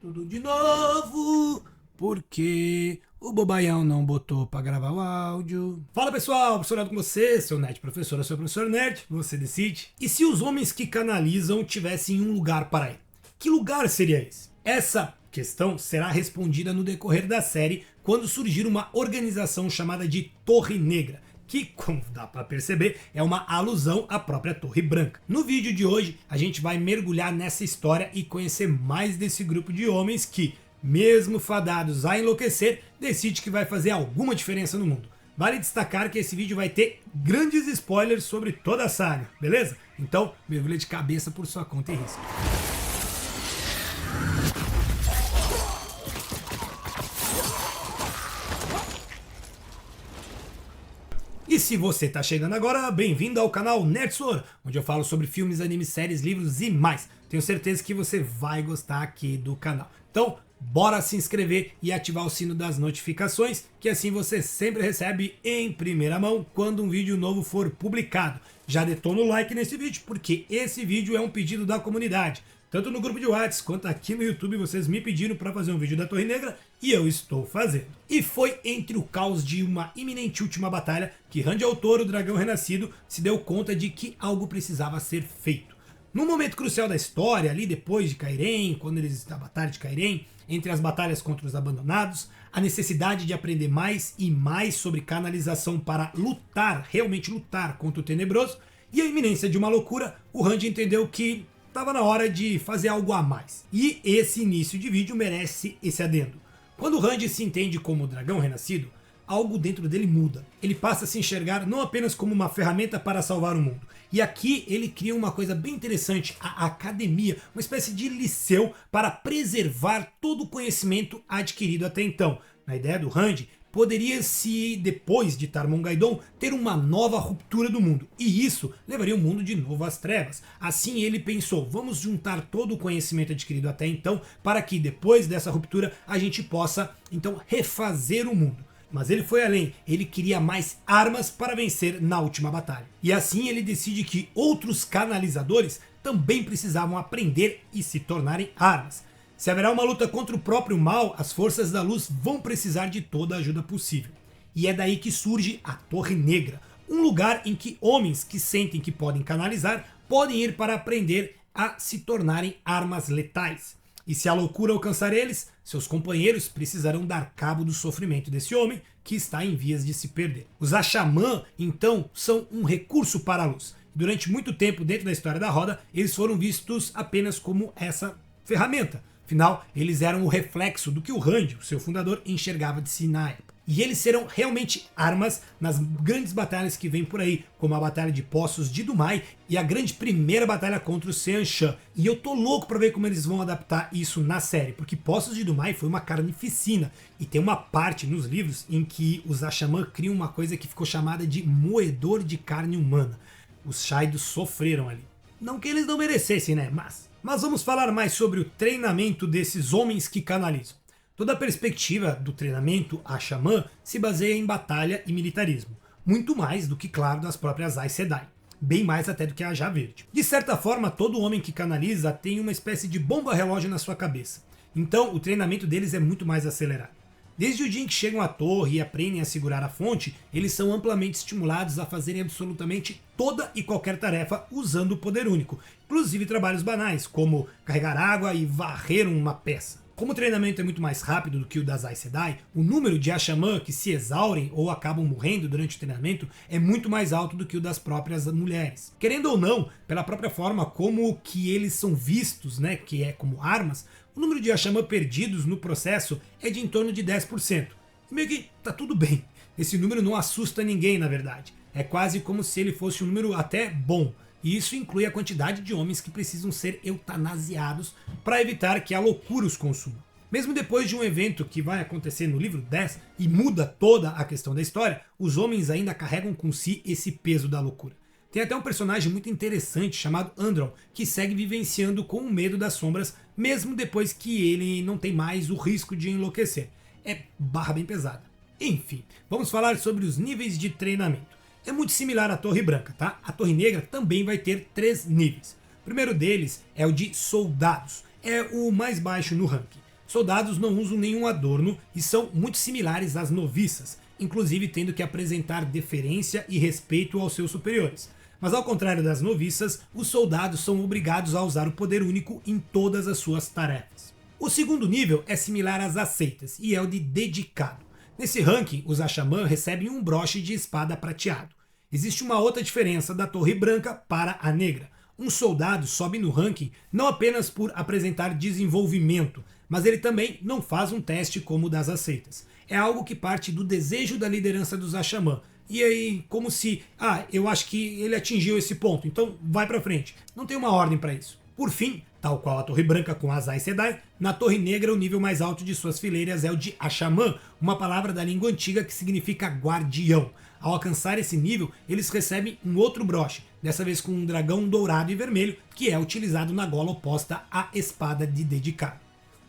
tudo de novo, porque o Bobaião não botou pra gravar o áudio. Fala pessoal, professor Nerd com você, seu Nerd professor, seu professor Nerd, você decide. E se os homens que canalizam tivessem um lugar para ir? Que lugar seria esse? Essa questão será respondida no decorrer da série, quando surgir uma organização chamada de Torre Negra, que, como dá para perceber, é uma alusão à própria Torre Branca. No vídeo de hoje, a gente vai mergulhar nessa história e conhecer mais desse grupo de homens que, mesmo fadados a enlouquecer, decide que vai fazer alguma diferença no mundo. Vale destacar que esse vídeo vai ter grandes spoilers sobre toda a saga, beleza? Então, mergulha de cabeça por sua conta e risco. E se você está chegando agora, bem-vindo ao canal Nerdsor, onde eu falo sobre filmes, animes, séries, livros e mais. Tenho certeza que você vai gostar aqui do canal. Então, bora se inscrever e ativar o sino das notificações, que assim você sempre recebe em primeira mão quando um vídeo novo for publicado. Já detona o like nesse vídeo, porque esse vídeo é um pedido da comunidade. Tanto no grupo de WhatsApp quanto aqui no YouTube vocês me pediram para fazer um vídeo da Torre Negra e eu estou fazendo. E foi entre o caos de uma iminente última batalha que Randall Toro, o dragão renascido, se deu conta de que algo precisava ser feito. Num momento crucial da história, ali depois de Cairhien, quando eles da batalha de Cairhien, entre as batalhas contra os abandonados, a necessidade de aprender mais e mais sobre canalização para lutar, realmente lutar contra o tenebroso, e a iminência de uma loucura, o Rand entendeu que estava na hora de fazer algo a mais. E esse início de vídeo merece esse adendo. Quando o Rand se entende como o dragão renascido, algo dentro dele muda. Ele passa a se enxergar não apenas como uma ferramenta para salvar o mundo. E aqui ele cria uma coisa bem interessante, a academia, uma espécie de liceu para preservar todo o conhecimento adquirido até então. Na ideia do Rand, poderia-se, depois de Tarmon-Gai'don, ter uma nova ruptura do mundo. E isso levaria o mundo de novo às trevas. Assim ele pensou, vamos juntar todo o conhecimento adquirido até então, para que depois dessa ruptura a gente possa, então, refazer o mundo. Mas ele foi além, ele queria mais armas para vencer na última batalha. E assim ele decide que outros canalizadores também precisavam aprender e se tornarem armas. Se haverá uma luta contra o próprio mal, as forças da luz vão precisar de toda a ajuda possível. E é daí que surge a Torre Negra, um lugar em que homens que sentem que podem canalizar podem ir para aprender a se tornarem armas letais. E se a loucura alcançar eles, seus companheiros precisarão dar cabo do sofrimento desse homem que está em vias de se perder. Os Asha'man, então, são um recurso para a luz. Durante muito tempo dentro da história da Roda, eles foram vistos apenas como essa ferramenta. Afinal, eles eram o reflexo do que o Rand, o seu fundador, enxergava de si na época. E eles serão realmente armas nas grandes batalhas que vêm por aí, como a Batalha de Poços de Dumai e a grande primeira batalha contra o Sean Shan. E eu tô louco para ver como eles vão adaptar isso na série, porque Poços de Dumai foi uma carnificina. E tem uma parte nos livros em que os Asha'man criam uma coisa que ficou chamada de moedor de carne humana. Os Shaidos sofreram ali. Não que eles não merecessem, né? Mas vamos falar mais sobre o treinamento desses homens que canalizam. Toda a perspectiva do treinamento Asha'man se baseia em batalha e militarismo. Muito mais do que, claro, das próprias Aes Sedai. Bem mais até do que a Ajá Verde. De certa forma, todo homem que canaliza tem uma espécie de bomba-relógio na sua cabeça. Então, o treinamento deles é muito mais acelerado. Desde o dia em que chegam à torre e aprendem a segurar a fonte, eles são amplamente estimulados a fazerem absolutamente toda e qualquer tarefa usando o poder único, inclusive trabalhos banais, como carregar água e varrer uma peça. Como o treinamento é muito mais rápido do que o das Aes Sedai, o número de Asha'man que se exaurem ou acabam morrendo durante o treinamento é muito mais alto do que o das próprias mulheres. Querendo ou não, pela própria forma como que eles são vistos, né, que é como armas, o número de Asha'man perdidos no processo é de em torno de 10%. E meio que tá tudo bem. Esse número não assusta ninguém, na verdade. É quase como se ele fosse um número até bom. E isso inclui a quantidade de homens que precisam ser eutanasiados para evitar que a loucura os consuma. Mesmo depois de um evento que vai acontecer no livro 10 e muda toda a questão da história, os homens ainda carregam com si esse peso da loucura. Tem até um personagem muito interessante chamado Andron, que segue vivenciando com o medo das sombras, mesmo depois que ele não tem mais o risco de enlouquecer. É barra bem pesada. Enfim, vamos falar sobre os níveis de treinamento. É muito similar à Torre Branca, tá? A Torre Negra também vai ter 3 níveis. O primeiro deles é o de soldados, é o mais baixo no ranking. Soldados não usam nenhum adorno e são muito similares às noviças, inclusive tendo que apresentar deferência e respeito aos seus superiores. Mas ao contrário das noviças, os soldados são obrigados a usar o poder único em todas as suas tarefas. O segundo nível é similar às aceitas e é o de dedicado. Nesse ranking, os Asha'man recebem um broche de espada prateado. Existe uma outra diferença da Torre Branca para a Negra. Um soldado sobe no ranking não apenas por apresentar desenvolvimento, mas ele também não faz um teste como o das aceitas. É algo que parte do desejo da liderança dos Asha'man. E aí, como se, eu acho que ele atingiu esse ponto, então vai pra frente. Não tem uma ordem para isso. Por fim, tal qual a Torre Branca com as Aes Sedai, na Torre Negra o nível mais alto de suas fileiras é o de Asha'man, uma palavra da língua antiga que significa guardião. Ao alcançar esse nível, eles recebem um outro broche, dessa vez com um dragão dourado e vermelho, que é utilizado na gola oposta à espada de dedicado.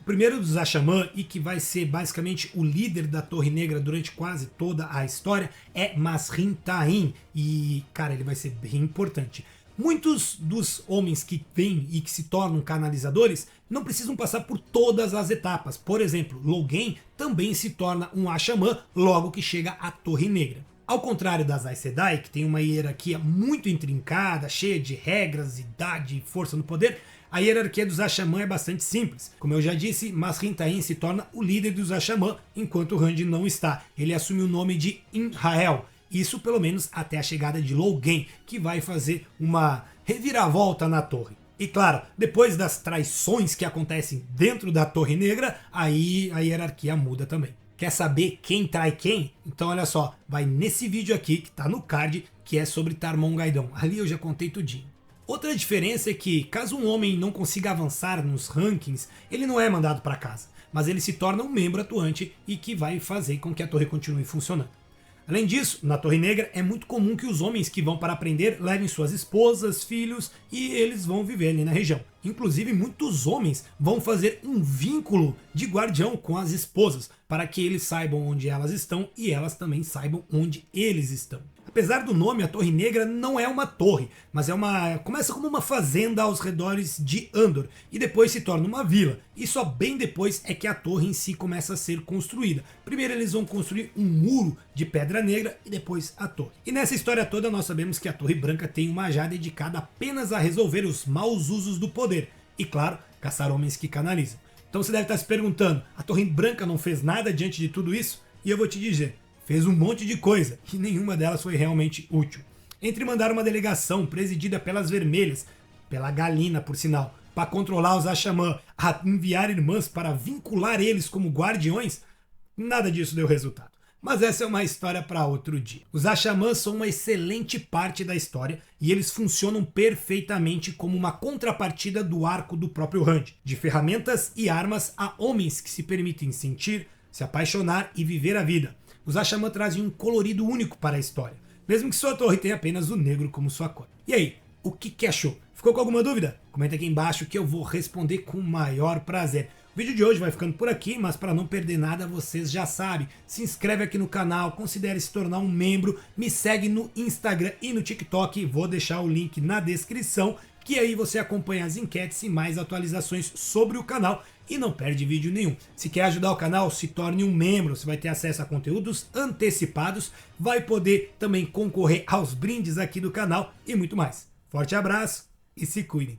O primeiro dos Asha'man, e que vai ser basicamente o líder da Torre Negra durante quase toda a história, é Masrin Ta'in, e cara, ele vai ser bem importante. Muitos dos homens que vêm e que se tornam canalizadores não precisam passar por todas as etapas. Por exemplo, Logain também se torna um Asha'man logo que chega à Torre Negra. Ao contrário das Aes Sedai, que tem uma hierarquia muito intrincada, cheia de regras, idade e força no poder, a hierarquia dos Asha'man é bastante simples. Como eu já disse, Masrin Ta'in se torna o líder dos Asha'man, enquanto Rand não está. Ele assume o nome de Inrael. Isso pelo menos até a chegada de Logain, que vai fazer uma reviravolta na torre. E claro, depois das traições que acontecem dentro da Torre Negra, aí a hierarquia muda também. Quer saber quem trai quem? Então olha só, vai nesse vídeo aqui que tá no card, que é sobre Tarmon-Gai'Don. Ali eu já contei tudinho. Outra diferença é que, caso um homem não consiga avançar nos rankings, ele não é mandado para casa, mas ele se torna um membro atuante e que vai fazer com que a torre continue funcionando. Além disso, na Torre Negra é muito comum que os homens que vão para aprender levem suas esposas, filhos e eles vão viver ali na região. Inclusive, muitos homens vão fazer um vínculo de guardião com as esposas para que eles saibam onde elas estão e elas também saibam onde eles estão. Apesar do nome, a Torre Negra não é uma torre, mas começa como uma fazenda aos redores de Andor e depois se torna uma vila. E só bem depois é que a torre em si começa a ser construída. Primeiro eles vão construir um muro de pedra negra e depois a torre. E nessa história toda nós sabemos que a Torre Branca tem uma já dedicada apenas a resolver os maus usos do poder. E claro, caçar homens que canalizam. Então você deve estar se perguntando, a Torre Branca não fez nada diante de tudo isso? E eu vou te dizer, fez um monte de coisa e nenhuma delas foi realmente útil. Entre mandar uma delegação presidida pelas vermelhas, pela Galina por sinal, para controlar os Asha'man, a enviar irmãs para vincular eles como guardiões, nada disso deu resultado. Mas essa é uma história para outro dia. Os Asha'man são uma excelente parte da história e eles funcionam perfeitamente como uma contrapartida do arco do próprio Rand, de ferramentas e armas a homens que se permitem sentir, se apaixonar e viver a vida. Os Asha'man trazem um colorido único para a história, mesmo que sua torre tenha apenas o negro como sua cor. E aí, o que achou? Ficou com alguma dúvida? Comenta aqui embaixo que eu vou responder com o maior prazer. O vídeo de hoje vai ficando por aqui, mas para não perder nada, vocês já sabem. Se inscreve aqui no canal, considere se tornar um membro, me segue no Instagram e no TikTok, vou deixar o link na descrição, que aí você acompanha as enquetes e mais atualizações sobre o canal e não perde vídeo nenhum. Se quer ajudar o canal, se torne um membro, você vai ter acesso a conteúdos antecipados, vai poder também concorrer aos brindes aqui do canal e muito mais. Forte abraço e se cuidem!